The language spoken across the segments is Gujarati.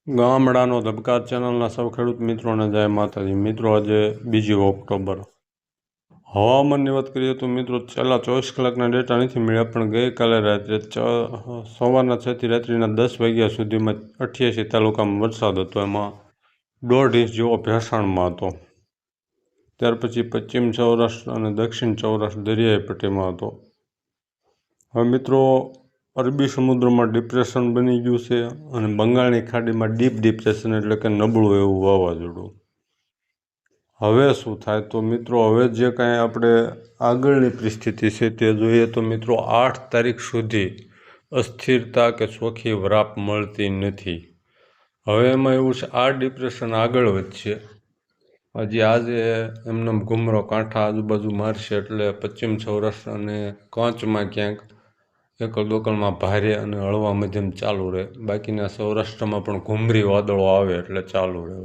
ગામડાનો ધબકાર ચેનલના સૌ ખેડૂત મિત્રોને જય માતાજી. મિત્રો, આજે 2 ઓક્ટોબર. હવામાનની વાત કરીએ તો મિત્રો છેલ્લા 24 કલાકના ડેટા નથી મળ્યા, પણ ગઈકાલે રાત્રે સવારના 6 થી રાત્રિના 10 વાગ્યા સુધીમાં 88 તાલુકામાં વરસાદ હતો. એમાં 1.5 ઇંચ જેવો ભેસાણમાં હતો. ત્યાર પછી પશ્ચિમ સૌરાષ્ટ્ર અને દક્ષિણ સૌરાષ્ટ્ર દરિયાઈ પટ્ટીમાં હતો. હવે મિત્રો, અરબી સમુદ્રમાં ડિપ્રેશન બની ગયું છે અને બંગાળની ખાડીમાં ડીપ ડિપ્રેશન એટલે કે નબળું એવું વાવાઝોડું. હવે શું થાય તો મિત્રો, હવે જે કાંઈ આપણે આગળની પરિસ્થિતિ છે તે જોઈએ તો મિત્રો 8 તારીખ સુધી અસ્થિરતા કે ચોખ્ખી વરાપ મળતી નથી. હવે એમાં એવું છે, આ ડિપ્રેશન આગળ વધશે. હજી આજે એમને ઘુમરો કાંઠા આજુબાજુ મારશે એટલે પશ્ચિમ સૌરાષ્ટ્ર અને કચ્છમાં ક્યાંક એકલ દોકલમાં ભારે અને હળવા મધ્યમ ચાલુ રહે. બાકીના સૌરાષ્ટ્રમાં પણ ઘુમરી વાદળો આવે એટલે ચાલુ રહે.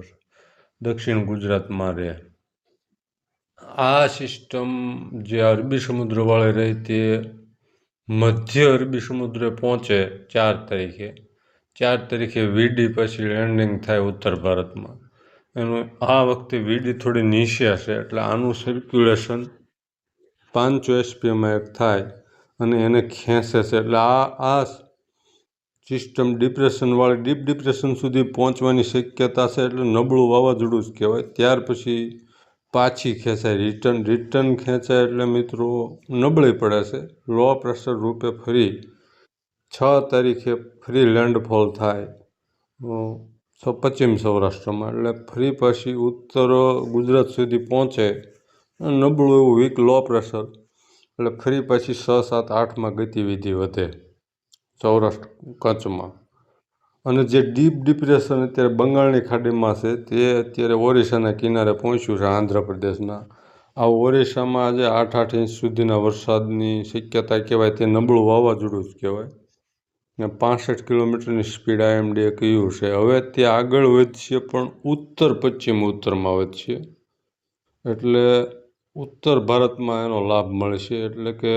દક્ષિણ ગુજરાતમાં રહે. આ સિસ્ટમ જે અરબી સમુદ્ર વાળે રહી તે મધ્ય અરબી સમુદ્રે પહોંચે 4 તારીખે. 4 તારીખે વીડી પછી લેન્ડિંગ થાય ઉત્તર ભારતમાં. એનું આ વખતે વીડી થોડી નીચે હશે એટલે આનું સર્ક્યુલેશન 500 એસપીએમાં એક થાય અને એને ખેંચે છે. એટલે આ સિસ્ટમ ડિપ્રેશનવાળી ડીપ ડિપ્રેશન સુધી પહોંચવાની શક્યતા છે. એટલે નબળું વાવાઝોડું જ કહેવાય. ત્યાર પછી પાછી ખેંચાય, રિટર્ન ખેંચાય એટલે મિત્રો નબળી પડે છે. લો પ્રેશર રૂપે ફરી 6 તારીખે ફરી લેન્ડફોલ થાય પશ્ચિમ સૌરાષ્ટ્રમાં. એટલે ફરી પાછી ઉત્તર ગુજરાત સુધી પહોંચે. નબળું એવું વીક લો પ્રેશર એટલે ફરી પાછી 6, 7, 8માં ગતિવિધિ વધે સૌરાષ્ટ્ર કચ્છમાં. અને જે ડીપ ડિપ્રેશન અત્યારે બંગાળની ખાડીમાં છે તે અત્યારે ઓરિસ્સાના કિનારે પહોંચ્યું છે, આંધ્રપ્રદેશના. આ ઓરિસ્સામાં આજે 8 ઇંચ સુધીના વરસાદની શક્યતા કહેવાય. તે નબળું વાવાઝોડું જ કહેવાય. 65 કિલોમીટરની સ્પીડ IMDએ કહ્યું છે. હવે તે આગળ વધશે પણ ઉત્તર પશ્ચિમ ઉત્તરમાં વધશે એટલે ઉત્તર ભારતમાં એનો લાભ મળશે. એટલે કે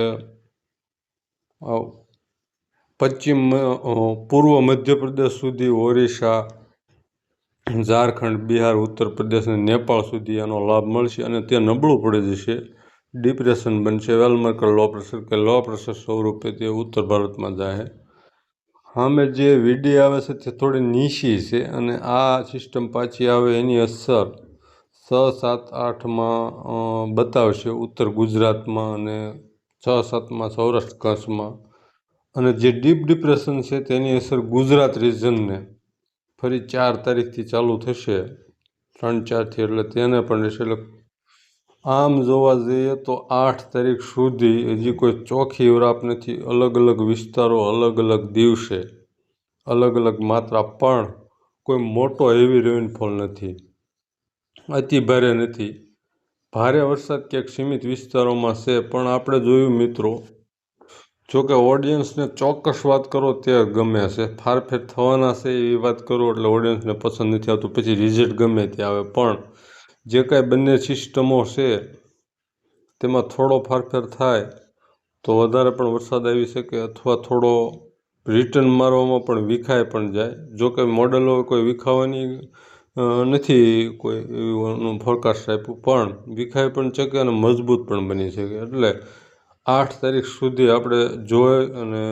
પશ્ચિમ પૂર્વ મધ્યપ્રદેશ સુધી, ઓરિસ્સા, ઝારખંડ, બિહાર, ઉત્તર પ્રદેશ અને નેપાળ સુધી એનો લાભ મળશે અને તે નબળું પડી જશે. ડિપ્રેશન બનશે. વેલમાર્કર લો પ્રેશર સ્વરૂપે તે ઉત્તર ભારતમાં જાય. સામે જે વીડી આવે છે તે થોડી નીચી છે અને આ સિસ્ટમ પાછી આવે એની અસર 6, 7, 8માં બતાવશે ઉત્તર ગુજરાતમાં અને 6, 7માં સૌરાષ્ટ્ર કચ્છમાં. અને જે ડીપ ડિપ્રેશન છે તેની અસર ગુજરાત રિજનને ફરી 4 તારીખથી ચાલુ થશે, 3, 4થી. એટલે તેને પણ રહેશે. એટલે આમ જોવા જઈએ તો 8 તારીખ સુધી હજી કોઈ ચોખ્ખી વરાપ નથી. અલગ અલગ વિસ્તારો, અલગ અલગ દિવસે, અલગ અલગ માત્રા, પણ કોઈ મોટો હેવી રેઇનફોલ નથી. અતિ ભારે નથી. ભારે વરસાદ ક્યાંક સીમિત વિસ્તારોમાં છે. પણ આપણે જોયું મિત્રો, જોકે ઓડિયન્સને ચોક્કસ વાત કરો તે ગમે છે, ફારફેર થવાના છે એવી વાત કરો એટલે ઓડિયન્સને પસંદ નથી આવતું, પછી રિઝલ્ટ ગમે તે આવે. પણ જે કાંઈ બંને સિસ્ટમો છે તેમાં થોડો ફારફેર થાય તો વધારે પણ વરસાદ આવી શકે અથવા થોડો રિટર્ન મારવામાં પણ વિખાઈ પણ જાય. જોકે મોડેલો કોઈ વિખાવાની નથી કોઈ એવું ફોરકાસ્ટ આપ્યું, પણ વિખાઈ પણ શકે અને મજબૂત પણ બની શકે. એટલે 8 તારીખ સુધી આપણે જોઈ અને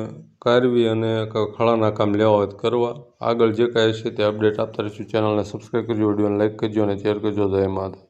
કારવી અને ખળાના કામ લેવા હોય તો કરવા. આગળ જે કાંઈ છે તે અપડેટ આપતા રહીશું. ચેનલને સબસ્ક્રાઈબ કરજો, વિડીયોને લાઈક કરજો અને શેર કરજો. જય માતા.